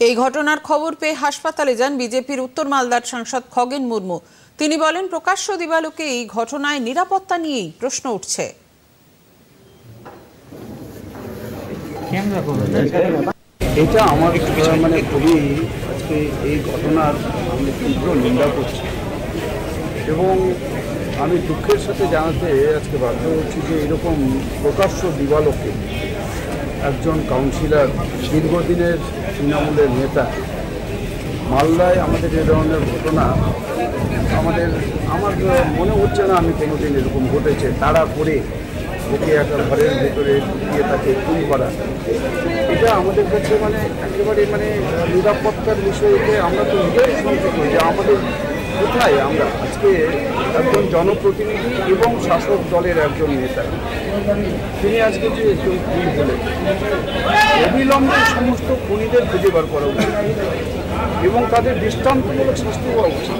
এই ঘটনার খবর পেয়ে হাসপাতালে যান বিজেপির উত্তর মালদার সাংসদ খগেন মুর্মু। তিনি বলেন, প্রকাশ্য দিবালোকে এই ঘটনায় নিরাপত্তা নিয়েই প্রশ্ন উঠছে। এটা আমার খুবই আজকে এই ঘটনার আমি তীব্র নিন্দা করছি এবং আমি দুঃখের সাথে জানাতে আজকে বাধ্য হচ্ছি যে এরকম প্রকাশ্য দিবালোকে একজন কাউন্সিলর, দীর্ঘদিনের তৃণমূলের নেতা, মালদায় আমাদের এ ধরনের ঘটনা আমার মনে হচ্ছে না আমি কোনোদিন এরকম ঘটেছে। তাড়া করে ওকে একটা ঘরের ভেতরে ঢুকিয়ে তাকে খুন করা, এটা আমাদের কাছে একেবারে নিরাপত্তার বিষয়কে আমরা তো নিজেই সন্তুষ্ট যে আমাদের কোথায় আমরা আজকে একজন জনপ্রতিনিধি এবং শাসক দলের একজন নেতা, তিনি আজকে যে একজন খুনি হলেন, অবিলম্বে সমস্ত খুনিদের খুঁজে বার করা উচিত এবং তাদের দৃষ্টান্তমূলক শাস্তি হওয়া উচিত।